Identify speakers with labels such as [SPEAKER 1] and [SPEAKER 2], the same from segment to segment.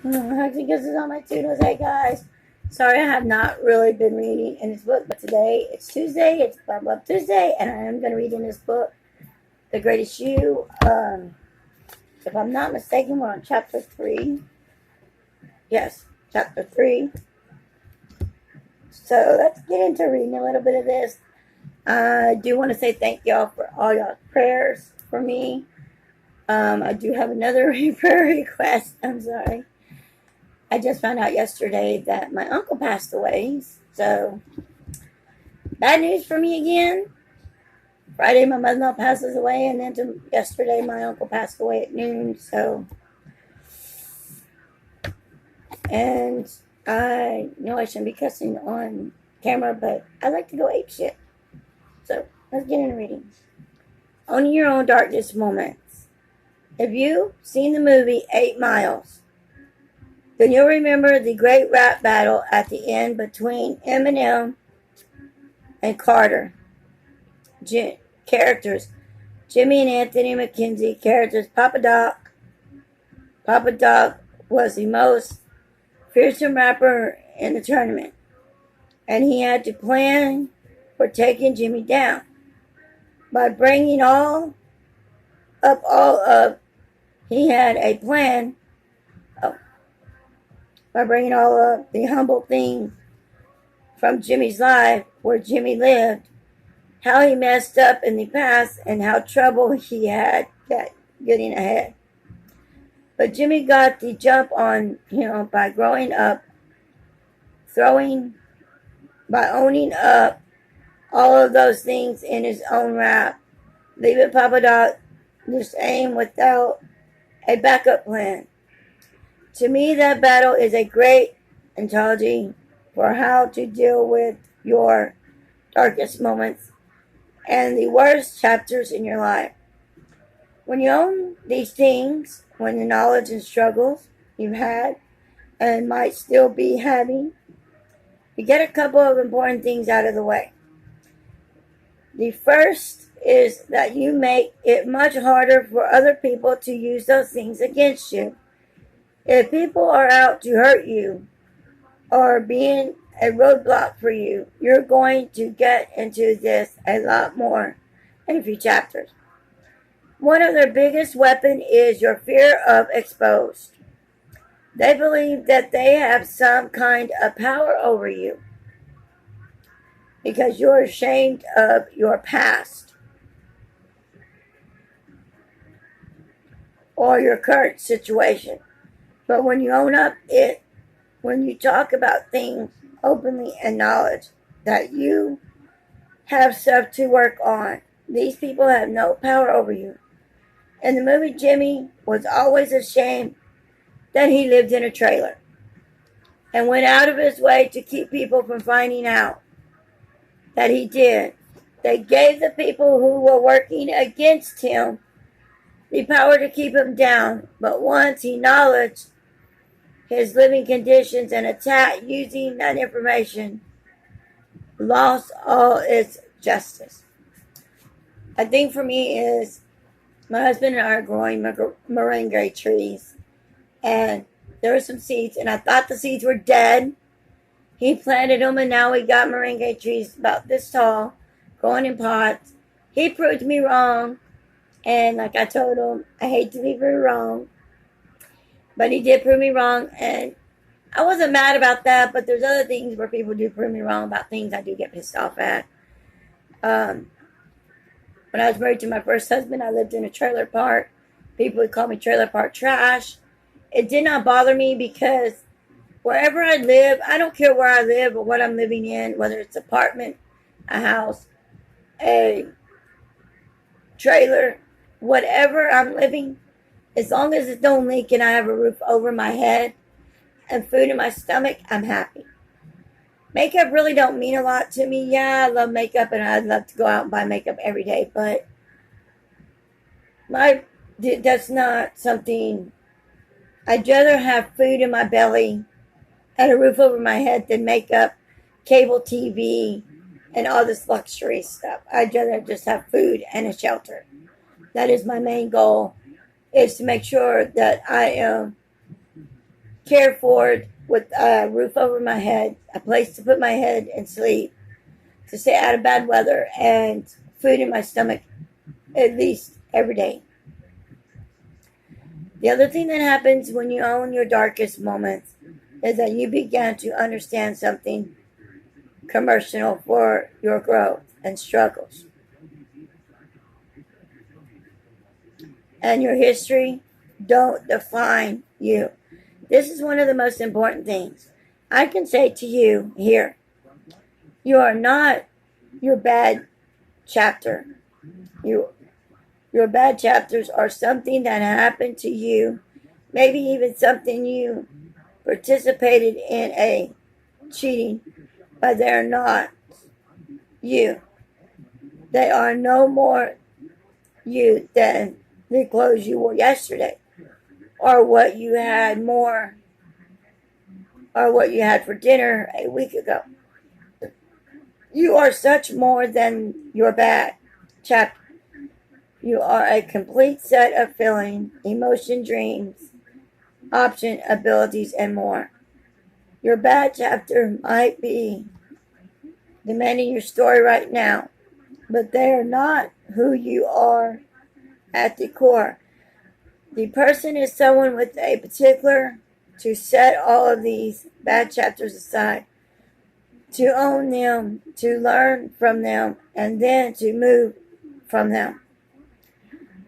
[SPEAKER 1] Hexy Kisses on my tudos. Hey guys. Sorry I have not really been reading in this book, but today it's Tuesday, it's Blah Blah Tuesday, and I am going to read in this book, The Greatest You. If I'm not mistaken, we're on chapter 3. Yes, chapter 3. So let's get into reading a little bit of this. I do want to say thank y'all for all y'all prayers for me. I do have another prayer request. I'm sorry. I just found out yesterday that my uncle passed away. So, bad news for me again. Friday, my mother-in-law passes away, and then yesterday, my uncle passed away at noon. So, and I know I shouldn't be cussing on camera, but I like to go ape shit. So, let's get into reading. Owning Your Own Darkest Moments. Have you seen the movie 8 Miles? Then you'll remember the great rap battle at the end between Eminem and Carter. Characters: Jimmy and Anthony McKenzie. Characters: Papa Doc. Papa Doc was the most fearsome rapper in the tournament, and he had to plan for taking Jimmy down by bringing all up. He had a plan. By bringing all up the humble things from Jimmy's life, where Jimmy lived, how he messed up in the past, and how trouble he had getting ahead. But Jimmy got the jump on him by growing up, by owning up all of those things in his own rap, leaving Papa Doc the same without a backup plan. To me, that battle is a great analogy for how to deal with your darkest moments and the worst chapters in your life. When you own these things, when the knowledge and struggles you've had and might still be having, you get a couple of important things out of the way. The first is that you make it much harder for other people to use those things against you. If people are out to hurt you or being a roadblock for you, you're going to get into this a lot more in a few chapters. One of their biggest weapons is your fear of exposed. They believe that they have some kind of power over you because you're ashamed of your past or your current situation. But when you own up it, when you talk about things openly and acknowledge that you have stuff to work on, these people have no power over you. In the movie, Jimmy was always ashamed that he lived in a trailer and went out of his way to keep people from finding out that he did. They gave the people who were working against him the power to keep him down, but once he acknowledged his living conditions and attack using that information, lost all its justice. I think for me is my husband and I are growing moringa trees, and there were some seeds, and I thought the seeds were dead. He planted them, and now we got moringa trees about this tall, growing in pots. He proved me wrong, and like I told him, I hate to be very wrong. But he did prove me wrong, and I wasn't mad about that, but there's other things where people do prove me wrong about things I do get pissed off at. When I was married to my first husband, I lived in a trailer park. People would call me trailer park trash. It did not bother me because wherever I live, I don't care where I live or what I'm living in, whether it's an apartment, a house, a trailer, whatever I'm living, as long as it don't leak and I have a roof over my head and food in my stomach, I'm happy. Makeup really don't mean a lot to me. Yeah, I love makeup and I'd love to go out and buy makeup every day, but that's not something. I'd rather have food in my belly and a roof over my head than makeup, cable TV, and all this luxury stuff. I'd rather just have food and a shelter. That is my main goal, is to make sure that I am cared for with a roof over my head, a place to put my head and sleep, to stay out of bad weather, and food in my stomach at least every day. The other thing that happens when you own your darkest moments is that you begin to understand something commercial for your growth and struggles. And your history don't define you. This is one of the most important things. I can say to you here, you are not your bad chapter. Your bad chapters are something that happened to you, maybe even something you participated in a cheating, but they're not you. They are no more you than the clothes you wore yesterday, or what you had more, or what you had for dinner a week ago. You are such more than your bad chapter. You are a complete set of feeling, emotion, dreams, option, abilities, and more. Your bad chapter might be demanding your story right now, but they are not who you are at the core. The person is someone with a particular to set all of these bad chapters aside, to own them, to learn from them, and then to move from them.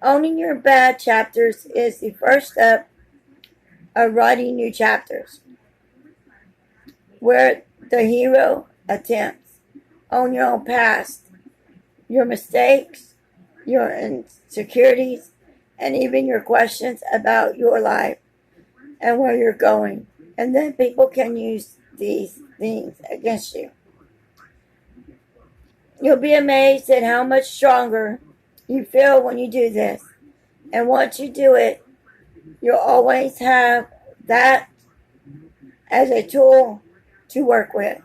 [SPEAKER 1] Owning your bad chapters is the first step of writing new chapters, where the hero attempts. Own your own past, your mistakes, your insecurities, and even your questions about your life and where you're going. And then people can use these things against you. You'll be amazed at how much stronger you feel when you do this. And once you do it, you'll always have that as a tool to work with.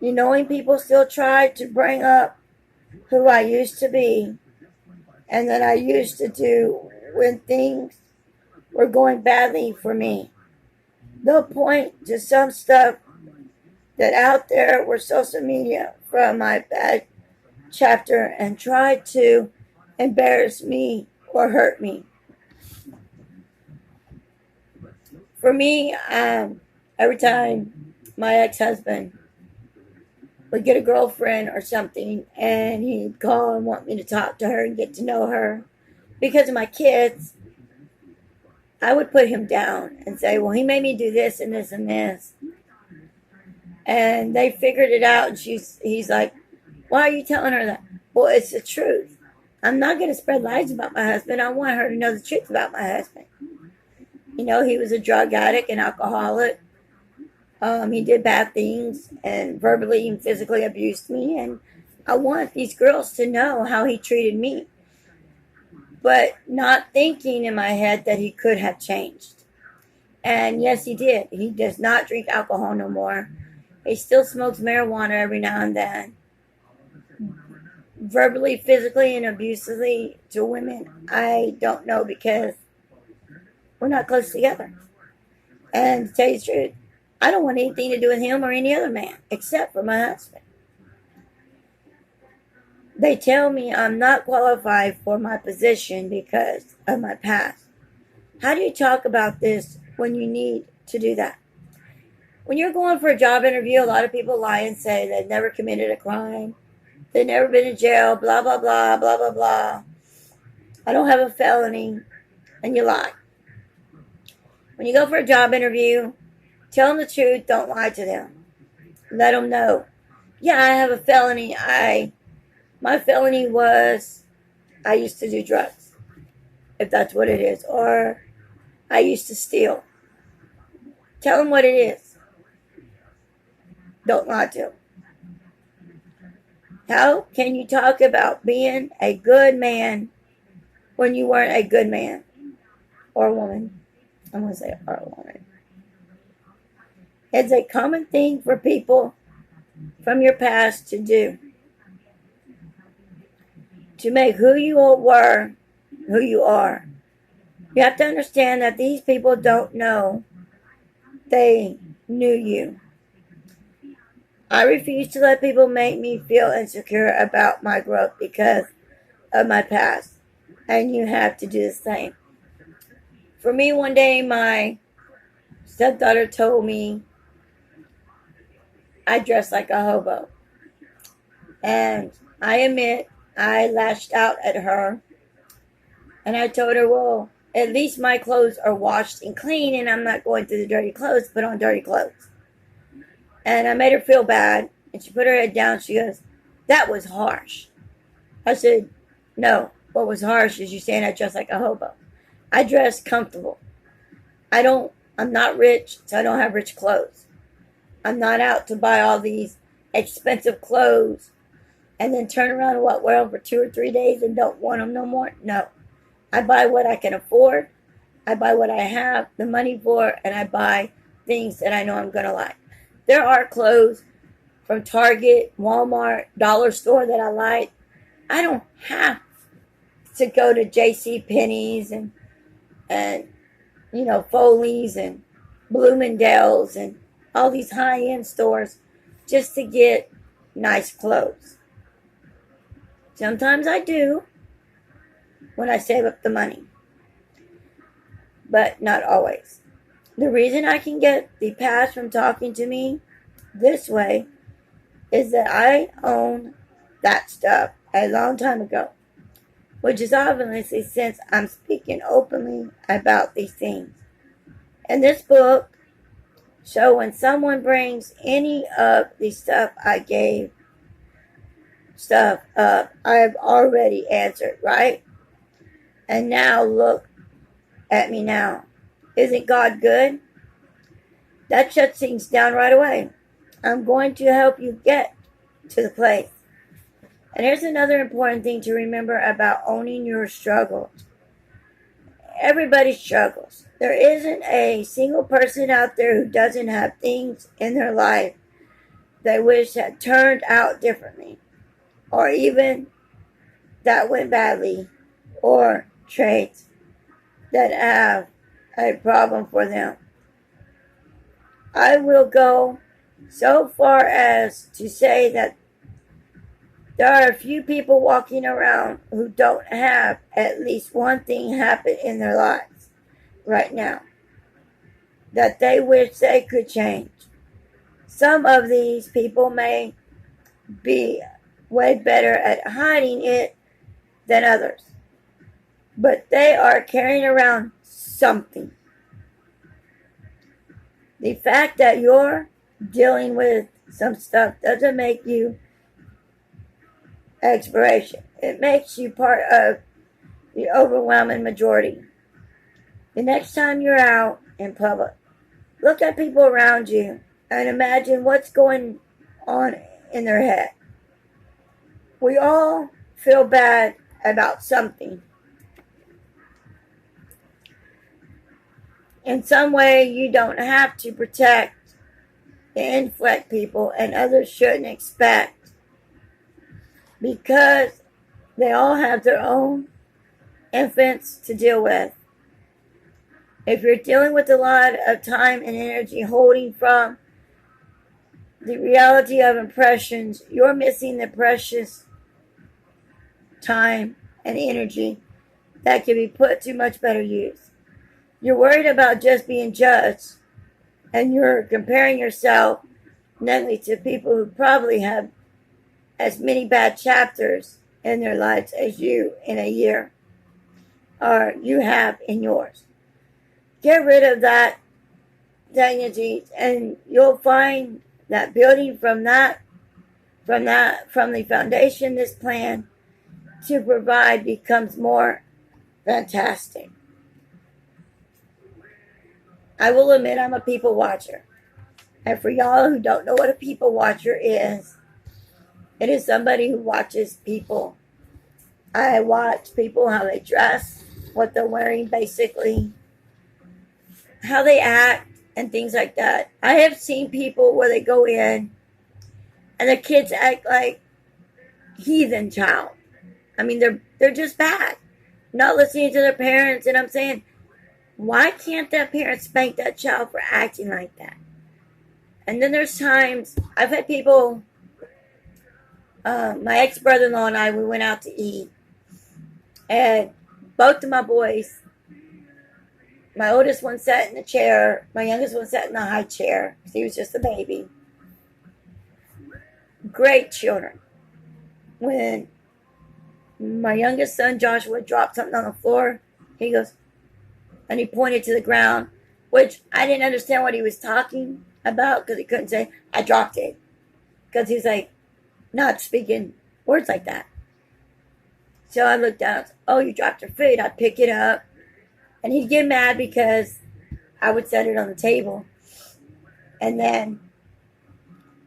[SPEAKER 1] You knowing people still try to bring up who I used to be and that I used to do when things were going badly for me. They'll point to some stuff that out there were social media from my bad chapter and try to embarrass me or hurt me. For me, every time my ex-husband would get a girlfriend or something and he'd call and want me to talk to her and get to know her because of my kids, I would put him down and say, well, he made me do this and this and this. And they figured it out, and he's like, why are you telling her that? Well, it's the truth. I'm not going to spread lies about my husband. I want her to know the truth about my husband. You know, he was a drug addict and alcoholic. He did bad things and verbally and physically abused me. And I want these girls to know how he treated me. But not thinking in my head that he could have changed. And yes, he did. He does not drink alcohol no more. He still smokes marijuana every now and then. Verbally, physically, and abusively to women, I don't know because we're not close together. And to tell you the truth, I don't want anything to do with him or any other man except for my husband. They tell me I'm not qualified for my position because of my past. How do you talk about this when you need to do that? When you're going for a job interview, a lot of people lie and say they've never committed a crime. They've never been in jail, blah, blah, blah, blah, blah, blah. I don't have a felony, and you lie. When you go for a job interview, tell them the truth, don't lie to them. Let them know. Yeah, I have a felony. My felony was I used to do drugs, if that's what it is, or I used to steal. Tell them what it is. Don't lie to them. How can you talk about being a good man when you weren't a good man or woman? I'm going to say or woman. It's a common thing for people from your past to do. To make who you were who you are. You have to understand that these people don't know they knew you. I refuse to let people make me feel insecure about my growth because of my past. And you have to do the same. For me, one day my stepdaughter told me I dress like a hobo. And I admit I lashed out at her. And I told her, well, at least my clothes are washed and clean and I'm not going through the dirty clothes, put on dirty clothes. And I made her feel bad. And she put her head down. She goes, that was harsh. I said, no, what was harsh is you saying I dress like a hobo. I dress comfortable. I'm not rich, so I don't have rich clothes. I'm not out to buy all these expensive clothes and then turn around and wear them for 2 or 3 days and don't want them no more. No. I buy what I can afford. I buy what I have the money for, and I buy things that I know I'm going to like. There are clothes from Target, Walmart, Dollar Store that I like. I don't have to go to J.C. Penney's and Foley's and Bloomingdale's and all these high-end stores just to get nice clothes. Sometimes I do when I save up the money, but not always. The reason I can get the past from talking to me this way is that I own that stuff a long time ago, which is obviously since I'm speaking openly about these things. In this book, so when someone brings any of the stuff I gave stuff up, I've already answered, right? And now look at me now. Isn't God good? That shuts things down right away. I'm going to help you get to the place. And here's another important thing to remember about owning your struggles. Everybody struggles. There isn't a single person out there who doesn't have things in their life they wish had turned out differently, or even that went badly, or traits that have a problem for them. I will go so far as to say that there are a few people walking around who don't have at least one thing happen in their lives right now that they wish they could change. Some of these people may be way better at hiding it than others, but they are carrying around something. The fact that you're dealing with some stuff doesn't make you expiration. It makes you part of the overwhelming majority. The next time you're out in public, look at people around you and imagine what's going on in their head. We all feel bad about something. In some way, you don't have to protect and inflect people, and others shouldn't expect, because they all have their own infants to deal with. If you're dealing with a lot of time and energy holding from the reality of impressions, you're missing the precious time and energy that can be put to much better use. You're worried about just being judged, and you're comparing yourself negatively to people who probably have as many bad chapters in their lives as you in a year, or you have in yours. Get rid of that dignity, and you'll find that building from the foundation this plan to provide becomes more fantastic. I will admit I'm a people watcher. And for y'all who don't know what a people watcher is, it is somebody who watches people. I watch people, how they dress, what they're wearing basically, how they act, and things like that. I have seen people where they go in and the kids act like heathen child. I mean, they're just bad. Not listening to their parents, and I'm saying, Why can't that parent spank that child for acting like that? And then there's times I've had people, my ex brother in law and I, we went out to eat, and both of my boys, my oldest one sat in the chair, my youngest one sat in the high chair because he was just a baby. Great children. When my youngest son Joshua dropped something on the floor, he goes, and he pointed to the ground, which I didn't understand what he was talking about because he couldn't say, I dropped it. Because he's like, not speaking words like that. So I looked down, oh, you dropped your food. I'd pick it up. And he'd get mad because I would set it on the table. And then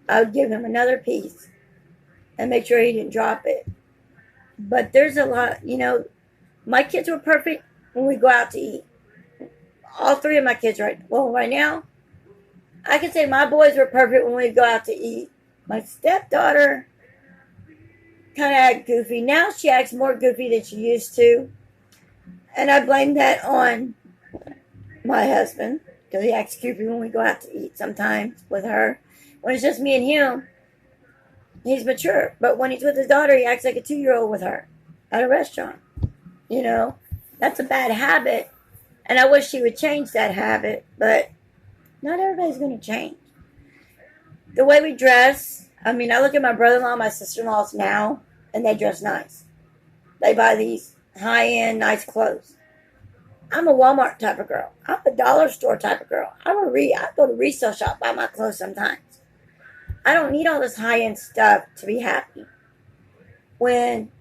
[SPEAKER 1] I would give him another piece and make sure he didn't drop it. But there's a lot, my kids were perfect when we go out to eat. All three of my kids right now, I can say my boys were perfect when we go out to eat. My stepdaughter kind of act goofy. Now she acts more goofy than she used to. And I blame that on my husband because he acts goofy when we go out to eat sometimes with her. When it's just me and him, he's mature. But when he's with his daughter, he acts like a 2-year-old with her at a restaurant. That's a bad habit. And I wish she would change that habit. But not everybody's going to change. The way we dress, I look at my brother-in-law, my sister-in-laws now, and they dress nice. They buy these high-end, nice clothes. I'm a Walmart type of girl. I'm a dollar store type of girl. I go to resale shop, buy my clothes sometimes. I don't need all this high-end stuff to be happy. When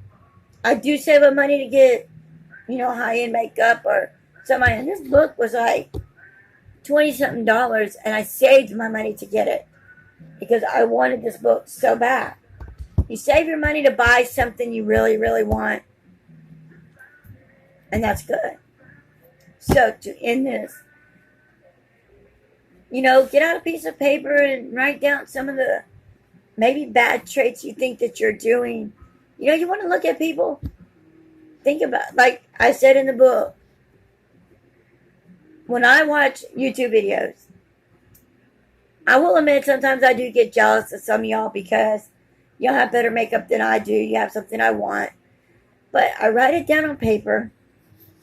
[SPEAKER 1] I do save up money to get, high-end makeup or something, and this book was like $20-something, and I saved my money to get it because I wanted this book so bad. You save your money to buy something you really, really want, and that's good. So to end this, get out a piece of paper and write down some of the maybe bad traits you think that you're doing. You want to look at people. Think about, like I said in the book, when I watch YouTube videos, I will admit sometimes I do get jealous of some of y'all because y'all have better makeup than I do. You have something I want. But I write it down on paper.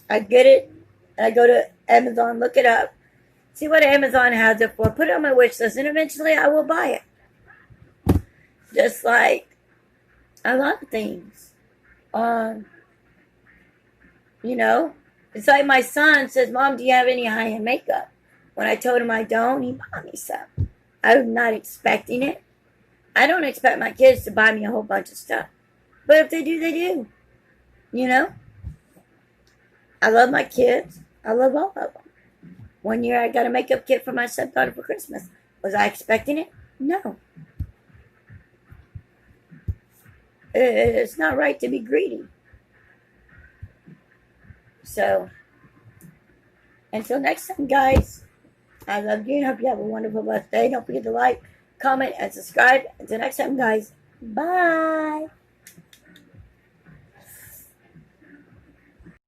[SPEAKER 1] I get it. And I go to Amazon, look it up. See what Amazon has it for. Put it on my wish list. And eventually I will buy it. Just like a lot of things. It's like my son says, Mom, do you have any high-end makeup? When I told him I don't, he bought me some. I'm not expecting it. I don't expect my kids to buy me a whole bunch of stuff. But if they do, they do. I love my kids. I love all of them. One year I got a makeup kit for my stepdaughter for Christmas. Was I expecting it? No. It's not right to be greedy. So, until next time, guys, I love you and hope you have a wonderful, blessed day. Don't forget to like, comment, and subscribe. Until next time, guys, bye.